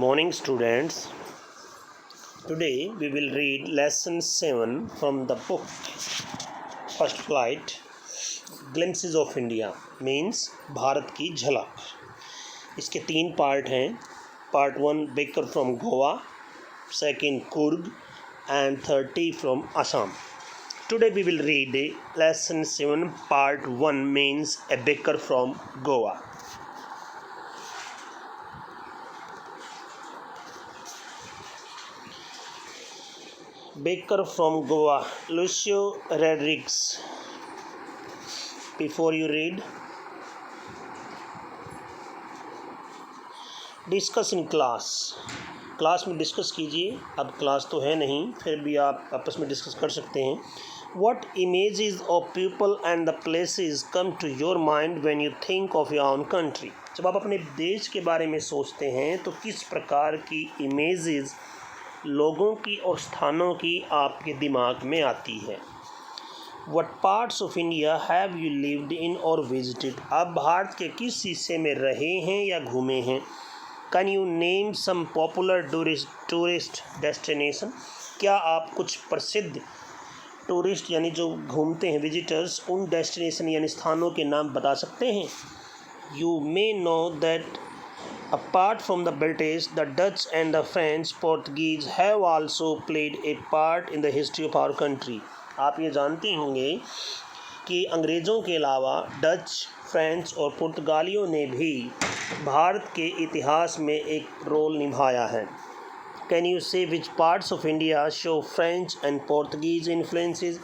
Morning, students. Today we will read lesson 7 from the book First Flight. Glimpses of India means Bharat की झलक. इसके 3 part हैं. Part 1 Baker from Goa, second Kurg, and 30 from Assam. Today we will read lesson 7 part 1 means a baker from Goa. Baker from Goa, Lucio Rodriguez. Before you read, discuss in class में discuss कीजिए. अब class तो है नहीं, फिर भी आप आपस में डिस्कस कर सकते हैं. What images of people and the places come to your mind when you think of your own country? जब आप अपने देश के बारे में सोचते हैं तो किस प्रकार की इमेजेस लोगों की और स्थानों की आपके दिमाग में आती है. What parts of India have you lived in or visited? आप भारत के किस हिस्से में रहे हैं या घूमे हैं. Can you name some popular tourist destination? क्या आप कुछ प्रसिद्ध टूरिस्ट यानी जो घूमते हैं विजिटर्स, उन डेस्टिनेशन यानी स्थानों के नाम बता सकते हैं. You may know that apart from the British, the Dutch and the French, Portuguese have also played a part in the history of our country. आप ये जानते होंगे कि अंग्रेज़ों के अलावा डच, फ्रेंच और पुर्तगालियों ने भी भारत के इतिहास में एक रोल निभाया है. Can you say which parts of India show French and Portuguese influences?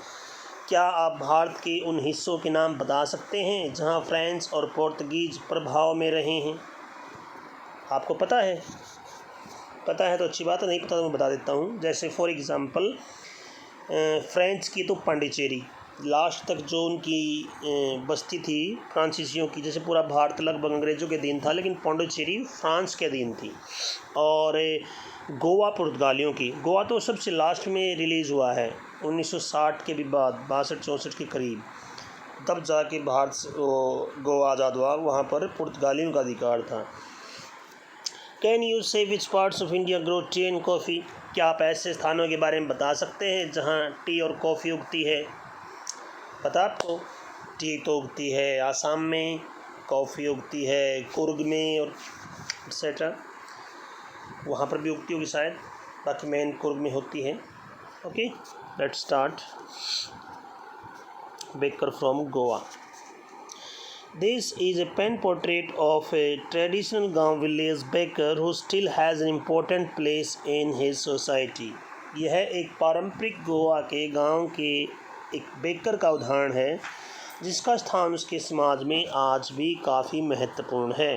क्या आप भारत के उन हिस्सों के नाम बता सकते हैं जहां फ्रेंच और पोर्तुगीज़ प्रभाव में रहे हैं. आपको पता है तो अच्छी बात है, नहीं पता तो मैं बता देता हूँ. जैसे फॉर एग्ज़ाम्पल फ्रेंच की तो पांडिचेरी, लास्ट तक जो उनकी बस्ती थी फ्रांसीसियों की, जैसे पूरा भारत लगभग अंग्रेज़ों के अधीन था, लेकिन पांडिचेरी फ्रांस के अधीन थी. और गोवा पुर्तगालियों की. गोवा तो सबसे लास्ट में रिलीज़ हुआ है 1960 के भी बाद, 62-64 के करीब, तब जाके भारत गोवा आज़ाद हुआ. वहाँ पर पुर्तगालियों का अधिकार था. Can you say which parts of India grow tea and coffee? क्या आप ऐसे स्थानों के बारे में बता सकते हैं जहाँ टी और कॉफ़ी उगती है. पता आपको, टी तो उगती है आसाम में, कॉफ़ी उगती है कुर्ग में और एक्सेट्रा, वहाँ पर भी उगती होगी शायद, बाकी मेन कुर्ग में होती है. Okay, let's start. Baker from Goa. This is a pen portrait of a traditional Gaon village baker who still has an important place in his society. यह एक पारंपरिक गोवा के गांव के एक बेकर का उदाहरण है जिसका स्थान उसके समाज में आज भी काफ़ी महत्वपूर्ण है.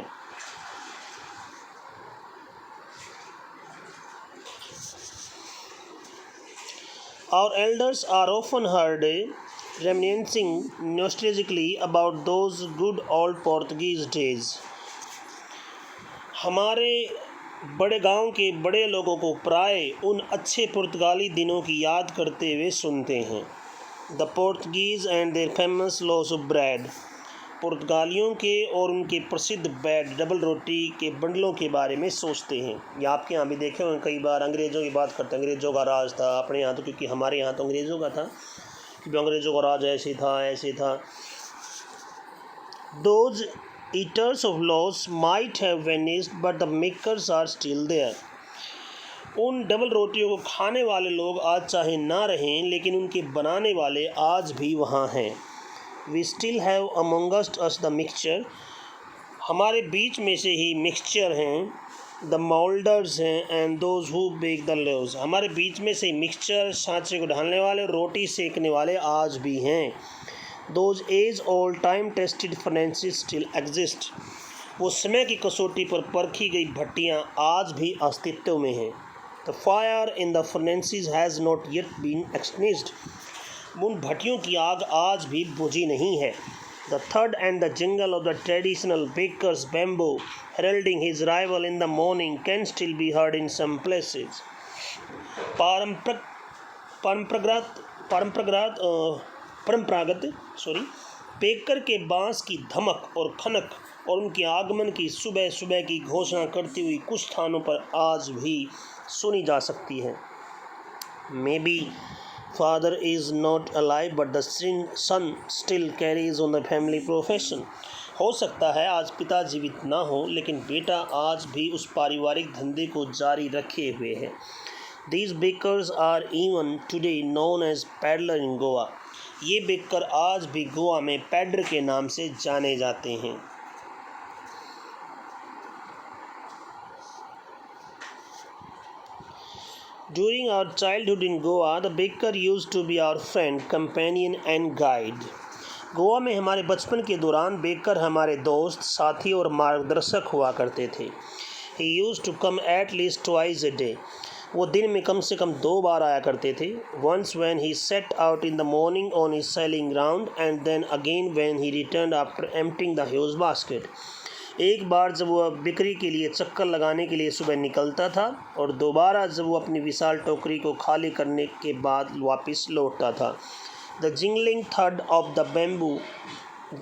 Our elders are often heard reminiscing nostalgically about those good old Portuguese days. हमारे बड़े गांव के बड़े लोगों को प्राय उन अच्छे पुर्तगाली दिनों की याद करते हुए सुनते हैं. The Portuguese and their famous loaves of bread. पुर्तगालियों के और उनके प्रसिद्ध ब्रेड, डबल रोटी के बंडलों के बारे में सोचते हैं. या आपके यहाँ भी देखे होंगे कई बार अंग्रेज़ों की बात करते हैं, अंग्रेज़ों का राज था. अपने यहाँ तो, क्योंकि हमारे यहाँ तो अंग्रेज़ों का था, क्योंकि अंग्रेज़ों का राज ऐसे था. Those eaters of loaves might have vanished, but the makers are still there. उन डबल रोटियों को खाने वाले लोग आज चाहे ना रहें, लेकिन उनके बनाने वाले आज भी वहाँ हैं. We still have among us the mixture. हमारे बीच में से ही मिक्सचर हैं. The molders हैं and those who bake the loaves. हमारे बीच में से मिक्सचर, सांचे को ढालने वाले, रोटी सेकने वाले आज भी हैं. Those age old time tested furnaces still exist. वो समय की कसौटी पर परखी गई भट्टियाँ आज भी अस्तित्व में हैं. The fire in the furnaces has not yet been extinguished. उन भट्टियों की आग आज भी बुझी नहीं है. The thud and the jingle of the traditional baker's bamboo heralding his arrival in the morning can still be heard in some places. परंपरागत baker के बांस की धमक और खनक और उनके आगमन की सुबह सुबह की घोषणा करती हुई कुछ स्थानों पर आज भी सुनी जा सकती है। Maybe father is not alive but the son still carries on the family profession. हो सकता है आज पिता जीवित ना हो, लेकिन बेटा आज भी उस पारिवारिक धंधे को जारी रखे हुए है। These bakers are even today known as peddler in Goa. ये बेकर आज भी गोवा में पैडर के नाम से जाने जाते हैं। During our childhood in Goa, the baker used to be our friend, companion and guide. Goa में हमारे बचपन के दौरान बेकर हमारे दोस्त, साथी और मार्गदर्शक हुआ करते थे। He used to come at least twice a day. वो दिन में कम से कम 2 बार आया करते थे। Once when he set out in the morning on his sailing round and then again when he returned after emptying the huge basket. एक बार जब वह बिक्री के लिए चक्कर लगाने के लिए सुबह निकलता था और दोबारा जब वो अपनी विशाल टोकरी को खाली करने के बाद वापस लौटता था। The jingling thud of the bamboo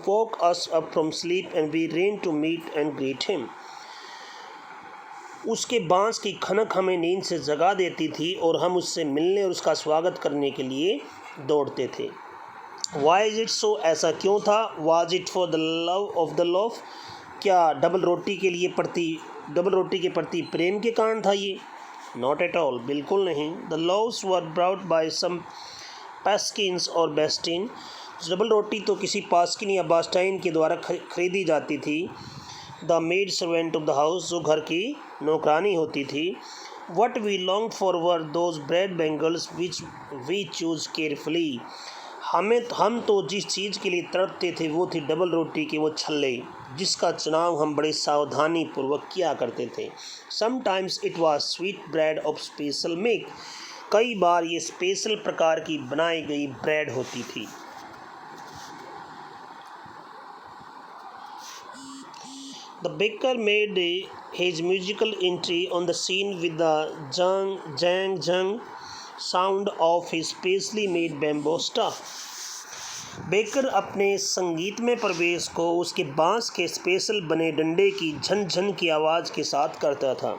woke us up from sleep and we ran to meet and greet him. उसके बांस की खनक हमें नींद से जगा देती थी और हम उससे मिलने और उसका स्वागत करने के लिए दौड़ते थे। Why is it so? ऐसा क्यों था? Was it for the love of the loaf? क्या डबल रोटी के प्रति प्रेम के कारण था ये? Not at all, बिल्कुल नहीं। The loaves were brought by some Paskins और Bastin. डबल रोटी तो किसी पास्किन या बास्टाइन के द्वारा खरीदी जाती थी। The maid servant of the house, जो घर की नौकरानी होती थी। What we long for were those bread bangles which we choose carefully. हम तो जिस चीज़ के लिए तड़पते थे वो थी डबल रोटी के वो छल्ले, जिसका चुनाव हम बड़े सावधानी पूर्वक किया करते थे। Sometimes it was sweet bread of special make. कई बार ये स्पेशल प्रकार की बनाई गई ब्रेड होती थी। The baker made his musical entry on the scene with the jang jang sound of his specially made bamboo stuff. Baker अपने संगीतमय प्रवेश को उसके बांस के स्पेशल बने डंडे की झन झन की आवाज़ के साथ करता था।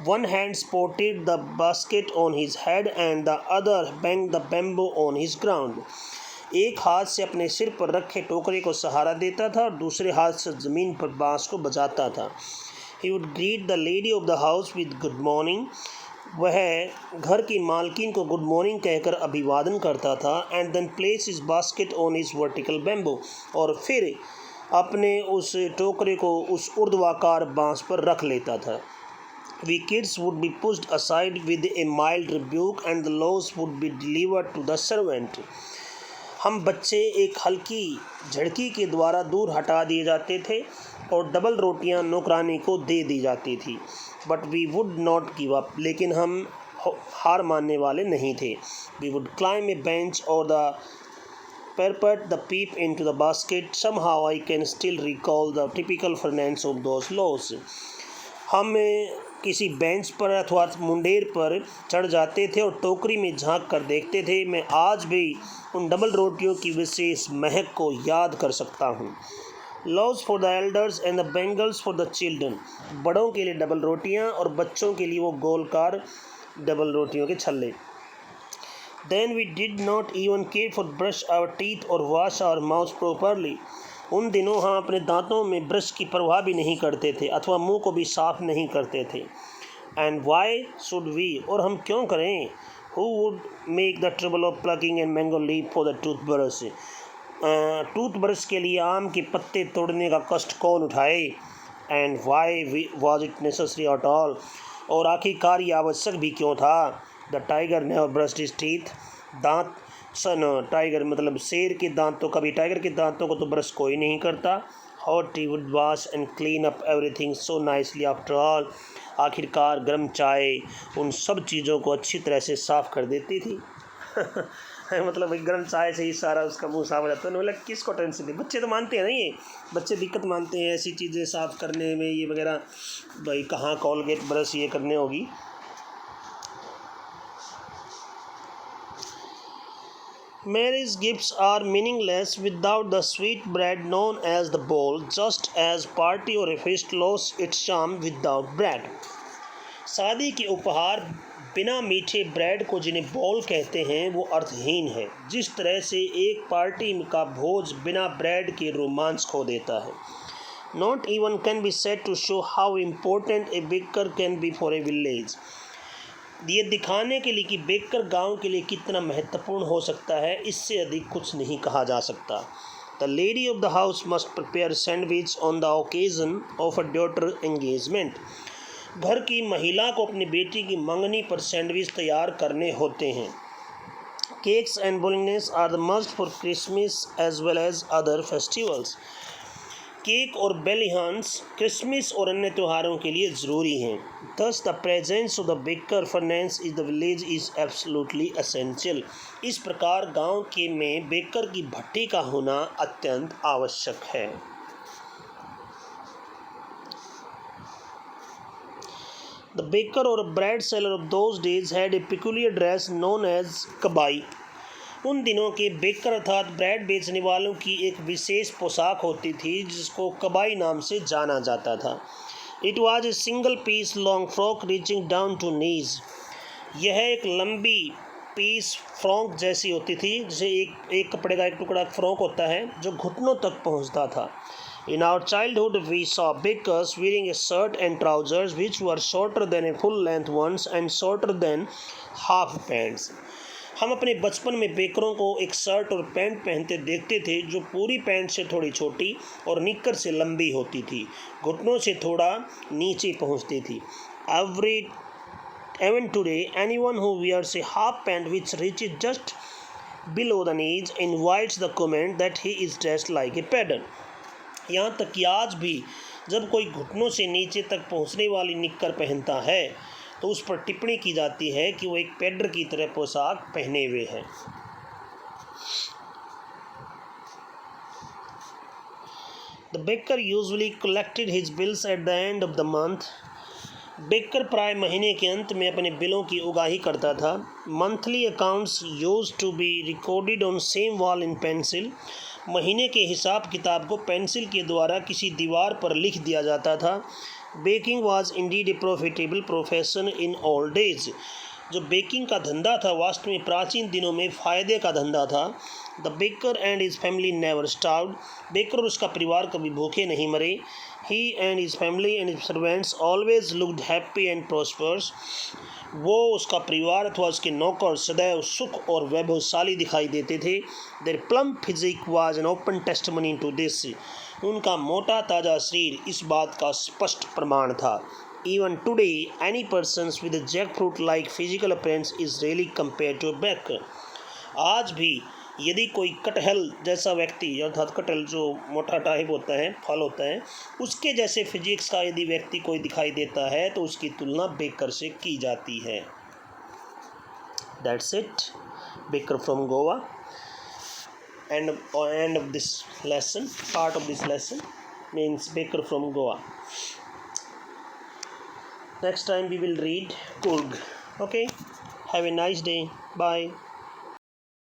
One hand supported the basket on his head and the other banged the bamboo on his ground. एक हाथ से अपने सिर पर रखे टोकरे को सहारा देता था और दूसरे हाथ से ज़मीन पर बांस को बजाता था। He would greet the lady of the house with good morning. वह घर की मालकिन को गुड मॉर्निंग कहकर अभिवादन करता था। And then place his basket on his vertical bamboo. और फिर अपने उस टोकरे को उस ऊर्ध्वाकार बांस पर रख लेता था। We kids would be pushed aside with a mild rebuke and the loaves would be delivered to the servant. हम बच्चे एक हल्की झड़की के द्वारा दूर हटा दिए जाते थे और डबल रोटियां नौकरानी को दे दी जाती थी। But we would not give up, लेकिन हम हार मानने वाले नहीं थे। We would climb a bench और the perpet the peep into the basket. Somehow I can still recall the typical furnace of those loaves. हम किसी बेंच पर अथवा मुंडेर पर चढ़ जाते थे और टोकरी में झांक कर देखते थे। मैं आज भी उन डबल रोटियों की विशेष महक को याद कर सकता हूँ। Loaves for the elders and the bangles for the children. बड़ों के लिए डबल रोटियाँ और बच्चों के लिए वो गोलकार डबल रोटियों के छल्ले। Then we did not even care for brush our teeth or wash our mouths properly. उन दिनों हम अपने दांतों में ब्रश की परवाह भी नहीं करते थे अथवा मुंह को भी साफ नहीं करते थे। And why should we? और हम क्यों करें? Who would make the trouble of plucking and mango leaf for the toothbrush? Toothbrush के लिए आम के पत्ते तोड़ने का कष्ट कौन उठाए? And why was it necessary at all? और आखिरकार ये आवश्यक भी क्यों था? The tiger never brushed his teeth. दांत टाइगर मतलब शेर के दांत तो कभी टाइगर के दांतों को तो ब्रश कोई नहीं करता। Hot tea would wash and clean up everything so nicely after all. आखिरकार गर्म चाय उन सब चीज़ों को अच्छी तरह से साफ़ कर देती थी। मतलब गर्म चाय से ही सारा उसका मुंह साफ हो जाता है। मतलब किसको टेंशन थी? बच्चे तो मानते हैं ना, ये बच्चे दिक्कत मानते हैं ऐसी चीज़ें साफ़ करने में, ये वगैरह भाई कहाँ कॉलगेट ब्रश ये करने होगी। Marriage gifts are meaningless without the sweet bread known as the bowl, just as party or a feast lost its charm without bread. शादी के उपहार बिना मीठे ब्रेड को जिन्हें बोल कहते हैं वो अर्थहीन है, जिस तरह से एक पार्टी का भोज बिना ब्रेड के रोमांस खो देता है. Not even can be said to show how important a baker can be for a village. ये दिखाने के लिए कि बेकर गांव के लिए कितना महत्वपूर्ण हो सकता है, इससे अधिक कुछ नहीं कहा जा सकता. The lady of the house must prepare sandwich on the occasion of a daughter engagement. घर की महिला को अपनी बेटी की मंगनी पर सैंडविच तैयार करने होते हैं. केक्स एंड बोलिंगनेस are the must for Christmas as well as other festivals. Cake और बेलिहान्स क्रिसमस और अन्य त्योहारों के लिए ज़रूरी हैं. Thus the presence of the baker furnace in the village is absolutely essential. इस प्रकार गांव के में बेकर की भट्टी का होना अत्यंत आवश्यक है. The baker or bread seller of those days had a peculiar dress known as kabai. उन दिनों के बेकर अर्थात ब्रेड बेचने वालों की एक विशेष पोशाक होती थी जिसको कबाई नाम से जाना जाता था. It was a single piece long frock reaching down to knees. यह एक लंबी पीस फ्रॉक जैसी होती थी, जिसे एक कपड़े का एक टुकड़ा फ्रॉक होता है जो घुटनों तक पहुंचता था. In our childhood, we saw bakers wearing a shirt and trousers which were shorter than a full-length ones and shorter than half pants. हम अपने बचपन में बेकरों को एक शर्ट और पैंट पहनते देखते थे जो पूरी पैंट से थोड़ी छोटी और निक्कर से लंबी होती थी, घुटनों से थोड़ा नीचे पहुंचती थी. Even today, anyone who wears a half pant which reaches just below the knees invites the comment that he is dressed like a pedant. यहाँ तक कि आज भी जब कोई घुटनों से नीचे तक पहुँचने वाली निक्कर पहनता है तो उस पर टिप्पणी की जाती है कि वो एक पेडर की तरह पोशाक पहने हुए है. The baker usually collected his bills at the end of the month. Baker प्राय महीने के अंत में अपने बिलों की उगाही करता था. Monthly accounts used to be recorded on same wall in pencil. महीने के हिसाब किताब को पेंसिल के द्वारा किसी दीवार पर लिख दिया जाता था. Baking was Indeed A profitable profession in old days. जो बेकिंग का धंधा था वास्तव में प्राचीन दिनों में फ़ायदे का धंधा था. The baker and his family never starved. Baker और उसका परिवार कभी भूखे नहीं मरे. He and his family and his servants always looked happy and prosperous. वो उसका परिवार अथवा उसके नौकर सदैव सुख और वैभवशाली दिखाई देते थे. Their plump physique was an open testimony to this. उनका मोटा ताज़ा शरीर इस बात का स्पष्ट प्रमाण था. Even today, any persons with a jackfruit-like physical appearance is rarely compared to a baker. आज भी यदि कोई कटहल जैसा व्यक्ति अर्थात कटहल जो मोटा टाइप होता है, फल होता है, उसके जैसे फिजिक्स का यदि व्यक्ति कोई दिखाई देता है तो उसकी तुलना बेकर से की जाती है. That's it. Baker from Goa. End of this lesson. Part of this lesson means baker from Goa. Next time we will read Kurg. Okay. Have a nice day. Bye.